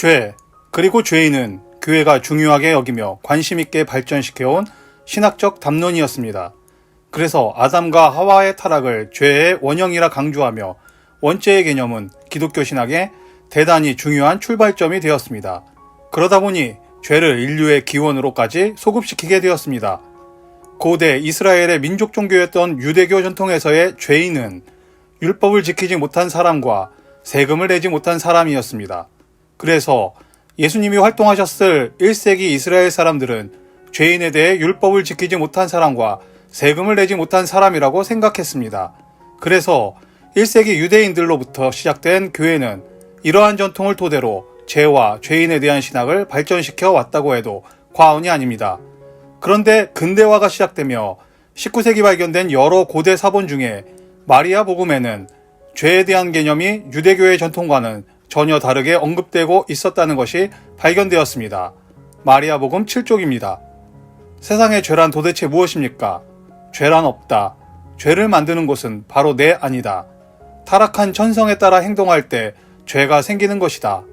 죄, 그리고 죄인은 교회가 중요하게 여기며 관심 있게 발전시켜온 신학적 담론이었습니다. 그래서 아담과 하와의 타락을 죄의 원형이라 강조하며 원죄의 개념은 기독교 신학의 대단히 중요한 출발점이 되었습니다. 그러다 보니 죄를 인류의 기원으로까지 소급시키게 되었습니다. 고대 이스라엘의 민족 종교였던 유대교 전통에서의 죄인은 율법을 지키지 못한 사람과 세금을 내지 못한 사람이었습니다. 그래서 예수님이 활동하셨을 1세기 이스라엘 사람들은 죄인에 대해 율법을 지키지 못한 사람과 세금을 내지 못한 사람이라고 생각했습니다. 그래서 1세기 유대인들로부터 시작된 교회는 이러한 전통을 토대로 죄와 죄인에 대한 신학을 발전시켜 왔다고 해도 과언이 아닙니다. 그런데 근대화가 시작되며 19세기 발견된 여러 고대 사본 중에 마리아 복음에는 죄에 대한 개념이 유대교의 전통과는 전혀 다르게 언급되고 있었다는 것이 발견되었습니다. 마리아 복음 7쪽입니다. 세상의 죄란 도대체 무엇입니까? 죄란 없다. 죄를 만드는 곳은 바로 내 안이다. 타락한 천성에 따라 행동할 때 죄가 생기는 것이다.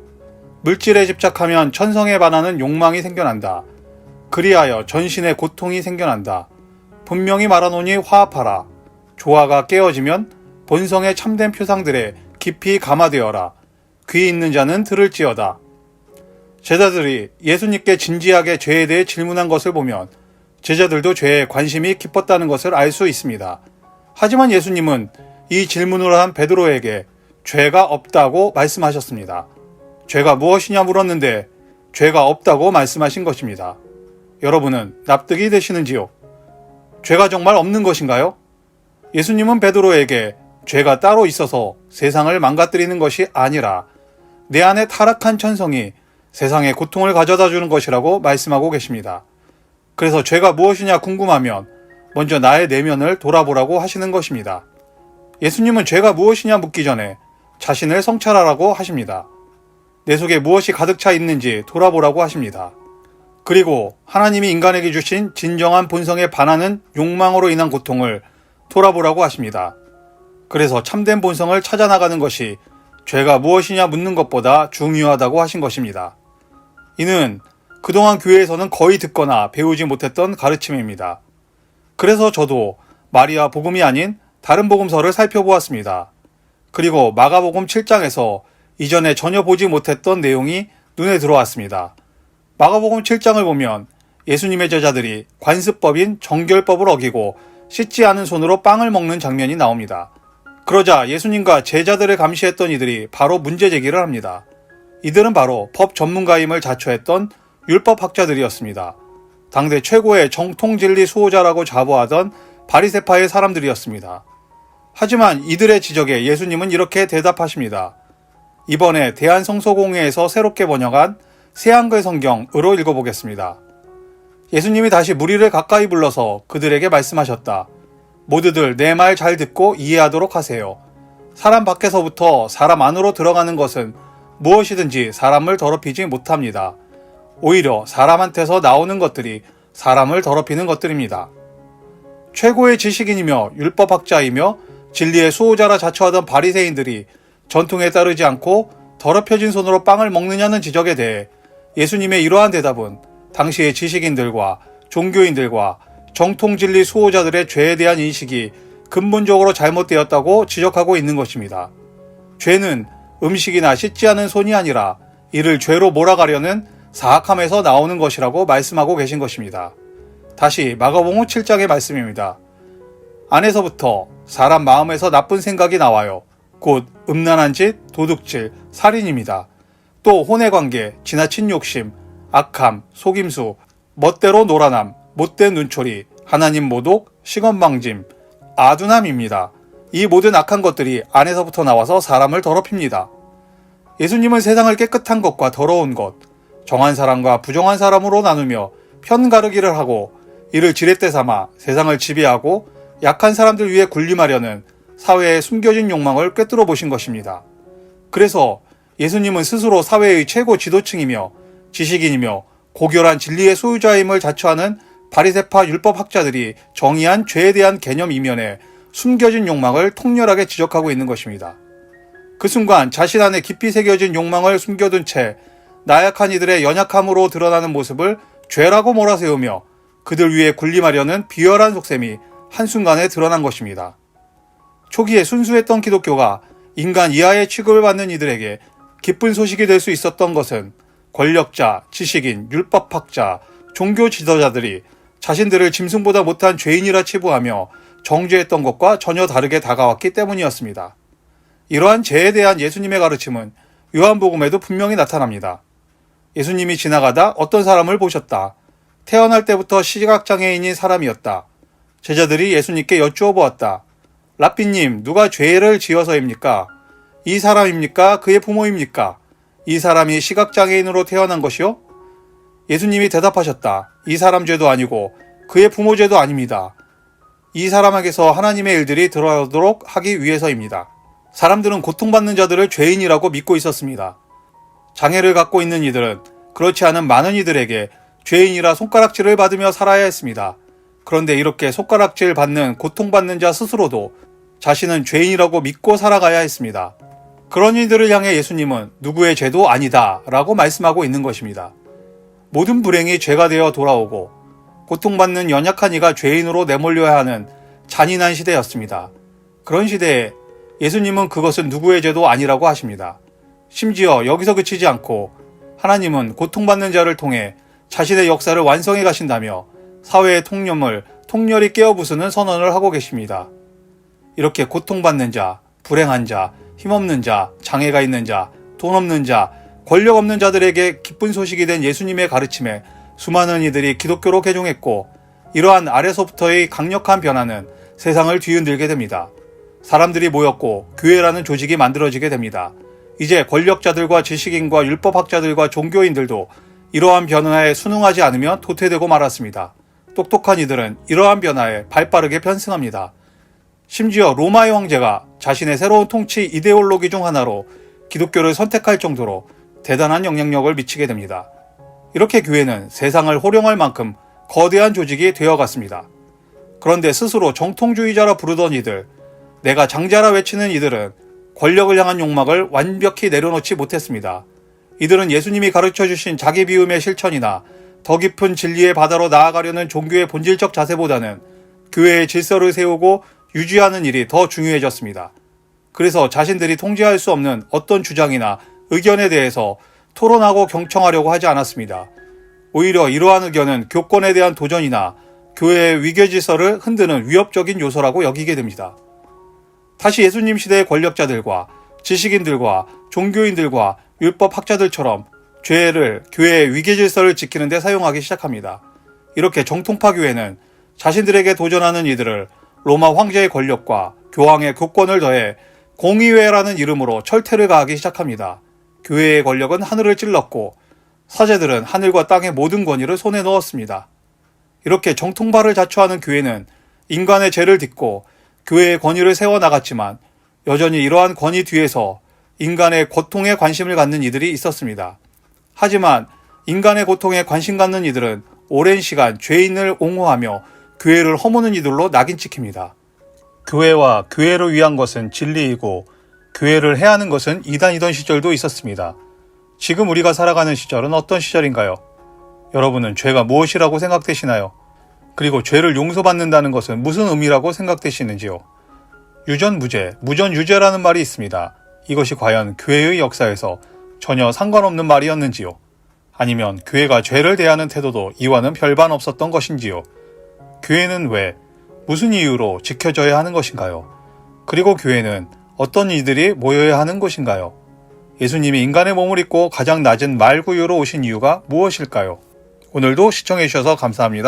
물질에 집착하면 천성에 반하는 욕망이 생겨난다. 그리하여 전신의 고통이 생겨난다. 분명히 말하노니 화합하라. 조화가 깨어지면 본성의 참된 표상들에 깊이 감화되어라. 귀 있는 자는 들을지어다. 제자들이 예수님께 진지하게 죄에 대해 질문한 것을 보면 제자들도 죄에 관심이 깊었다는 것을 알 수 있습니다. 하지만 예수님은 이 질문을 한 베드로에게 죄가 없다고 말씀하셨습니다. 죄가 무엇이냐 물었는데 죄가 없다고 말씀하신 것입니다. 여러분은 납득이 되시는지요? 죄가 정말 없는 것인가요? 예수님은 베드로에게 죄가 따로 있어서 세상을 망가뜨리는 것이 아니라 내 안에 타락한 천성이 세상에 고통을 가져다 주는 것이라고 말씀하고 계십니다. 그래서 죄가 무엇이냐 궁금하면 먼저 나의 내면을 돌아보라고 하시는 것입니다. 예수님은 죄가 무엇이냐 묻기 전에 자신을 성찰하라고 하십니다. 내 속에 무엇이 가득 차 있는지 돌아보라고 하십니다. 그리고 하나님이 인간에게 주신 진정한 본성에 반하는 욕망으로 인한 고통을 돌아보라고 하십니다. 그래서 참된 본성을 찾아나가는 것이 죄가 무엇이냐 묻는 것보다 중요하다고 하신 것입니다. 이는 그동안 교회에서는 거의 듣거나 배우지 못했던 가르침입니다. 그래서 저도 마리아 복음이 아닌 다른 복음서를 살펴보았습니다. 그리고 마가복음 7장에서 이전에 전혀 보지 못했던 내용이 눈에 들어왔습니다. 마가복음 7장을 보면 예수님의 제자들이 관습법인 정결법을 어기고 씻지 않은 손으로 빵을 먹는 장면이 나옵니다. 그러자 예수님과 제자들을 감시했던 이들이 바로 문제 제기를 합니다. 이들은 바로 법 전문가임을 자처했던 율법학자들이었습니다. 당대 최고의 정통진리 수호자라고 자부하던 바리새파의 사람들이었습니다. 하지만 이들의 지적에 예수님은 이렇게 대답하십니다. 이번에 대한성서공회에서 새롭게 번역한 새한글 성경으로 읽어보겠습니다. 예수님이 다시 무리를 가까이 불러서 그들에게 말씀하셨다. 모두들 내 말 잘 듣고 이해하도록 하세요. 사람 밖에서부터 사람 안으로 들어가는 것은 무엇이든지 사람을 더럽히지 못합니다. 오히려 사람한테서 나오는 것들이 사람을 더럽히는 것들입니다. 최고의 지식인이며 율법학자이며 진리의 수호자라 자처하던 바리새인들이 전통에 따르지 않고 더럽혀진 손으로 빵을 먹느냐는 지적에 대해 예수님의 이러한 대답은 당시의 지식인들과 종교인들과 정통진리 수호자들의 죄에 대한 인식이 근본적으로 잘못되었다고 지적하고 있는 것입니다. 죄는 음식이나 씻지 않은 손이 아니라 이를 죄로 몰아가려는 사악함에서 나오는 것이라고 말씀하고 계신 것입니다. 다시 마가복음 7장의 말씀입니다. 안에서부터 사람 마음에서 나쁜 생각이 나와요. 곧 음란한 짓, 도둑질, 살인입니다. 또 혼외관계, 지나친 욕심, 악함, 속임수, 멋대로 놀아남, 못된 눈초리, 하나님 모독, 시건방짐, 아둔함입니다. 이 모든 악한 것들이 안에서부터 나와서 사람을 더럽힙니다. 예수님은 세상을 깨끗한 것과 더러운 것, 정한 사람과 부정한 사람으로 나누며 편가르기를 하고 이를 지렛대 삼아 세상을 지배하고 약한 사람들 위해 군림하려는 사회의 숨겨진 욕망을 꿰뚫어 보신 것입니다. 그래서 예수님은 스스로 사회의 최고 지도층이며 지식인이며 고결한 진리의 소유자임을 자처하는 바리새파 율법학자들이 정의한 죄에 대한 개념 이면에 숨겨진 욕망을 통렬하게 지적하고 있는 것입니다. 그 순간 자신 안에 깊이 새겨진 욕망을 숨겨둔 채 나약한 이들의 연약함으로 드러나는 모습을 죄라고 몰아세우며 그들 위에 군림하려는 비열한 속셈이 한순간에 드러난 것입니다. 초기에 순수했던 기독교가 인간 이하의 취급을 받는 이들에게 기쁜 소식이 될 수 있었던 것은 권력자, 지식인, 율법학자, 종교 지도자들이 자신들을 짐승보다 못한 죄인이라 치부하며 정죄했던 것과 전혀 다르게 다가왔기 때문이었습니다. 이러한 죄에 대한 예수님의 가르침은 요한복음에도 분명히 나타납니다. 예수님이 지나가다 어떤 사람을 보셨다. 태어날 때부터 시각장애인인 사람이었다. 제자들이 예수님께 여쭈어 보았다. 랍비님, 누가 죄를 지어서입니까? 이 사람입니까? 그의 부모입니까? 이 사람이 시각장애인으로 태어난 것이요? 예수님이 대답하셨다. 이 사람 죄도 아니고 그의 부모 죄도 아닙니다. 이 사람에게서 하나님의 일들이 드러나도록 하기 위해서입니다. 사람들은 고통받는 자들을 죄인이라고 믿고 있었습니다. 장애를 갖고 있는 이들은 그렇지 않은 많은 이들에게 죄인이라 손가락질을 받으며 살아야 했습니다. 그런데 이렇게 손가락질 받는 고통받는 자 스스로도 자신은 죄인이라고 믿고 살아가야 했습니다. 그런 이들을 향해 예수님은 누구의 죄도 아니다 라고 말씀하고 있는 것입니다. 모든 불행이 죄가 되어 돌아오고 고통받는 연약한 이가 죄인으로 내몰려야 하는 잔인한 시대였습니다. 그런 시대에 예수님은 그것은 누구의 죄도 아니라고 하십니다. 심지어 여기서 그치지 않고 하나님은 고통받는 자를 통해 자신의 역사를 완성해 가신다며 사회의 통념을 통렬히 깨어부수는 선언을 하고 계십니다. 이렇게 고통받는 자, 불행한 자, 힘없는 자, 장애가 있는 자, 돈 없는 자, 권력 없는 자들에게 기쁜 소식이 된 예수님의 가르침에 수많은 이들이 기독교로 개종했고 이러한 아래서부터의 강력한 변화는 세상을 뒤흔들게 됩니다. 사람들이 모였고 교회라는 조직이 만들어지게 됩니다. 이제 권력자들과 지식인과 율법학자들과 종교인들도 이러한 변화에 순응하지 않으면 도태되고 말았습니다. 똑똑한 이들은 이러한 변화에 발빠르게 편승합니다. 심지어 로마의 황제가 자신의 새로운 통치 이데올로기 중 하나로 기독교를 선택할 정도로 대단한 영향력을 미치게 됩니다. 이렇게 교회는 세상을 호령할 만큼 거대한 조직이 되어갔습니다. 그런데 스스로 정통주의자라 부르던 이들, 내가 장자라 외치는 이들은 권력을 향한 욕망을 완벽히 내려놓지 못했습니다. 이들은 예수님이 가르쳐주신 자기 비움의 실천이나 더 깊은 진리의 바다로 나아가려는 종교의 본질적 자세보다는 교회의 질서를 세우고 유지하는 일이 더 중요해졌습니다. 그래서 자신들이 통제할 수 없는 어떤 주장이나 의견에 대해서 토론하고 경청하려고 하지 않았습니다. 오히려 이러한 의견은 교권에 대한 도전이나 교회의 위계질서를 흔드는 위협적인 요소라고 여기게 됩니다. 다시 예수님 시대의 권력자들과 지식인들과 종교인들과 율법학자들처럼 죄를 교회의 위계질서를 지키는 데 사용하기 시작합니다. 이렇게 정통파 교회는 자신들에게 도전하는 이들을 로마 황제의 권력과 교황의 교권을 더해 공의회라는 이름으로 철퇴를 가하기 시작합니다. 교회의 권력은 하늘을 찔렀고 사제들은 하늘과 땅의 모든 권위를 손에 넣었습니다. 이렇게 정통파를 자처하는 교회는 인간의 죄를 딛고 교회의 권위를 세워나갔지만 여전히 이러한 권위 뒤에서 인간의 고통에 관심을 갖는 이들이 있었습니다. 하지만 인간의 고통에 관심 갖는 이들은 오랜 시간 죄인을 옹호하며 교회를 허무는 이들로 낙인 찍힙니다. 교회와 교회를 위한 것은 진리이고 교회를 해하는 것은 이단이던 시절도 있었습니다. 지금 우리가 살아가는 시절은 어떤 시절인가요? 여러분은 죄가 무엇이라고 생각되시나요? 그리고 죄를 용서받는다는 것은 무슨 의미라고 생각되시는지요? 유전무죄, 무전유죄라는 말이 있습니다. 이것이 과연 교회의 역사에서 전혀 상관없는 말이었는지요? 아니면 교회가 죄를 대하는 태도도 이와는 별반 없었던 것인지요? 교회는 왜, 무슨 이유로 지켜져야 하는 것인가요? 그리고 교회는 어떤 이들이 모여야 하는 것인가요? 예수님이 인간의 몸을 입고 가장 낮은 말구유로 오신 이유가 무엇일까요? 오늘도 시청해주셔서 감사합니다.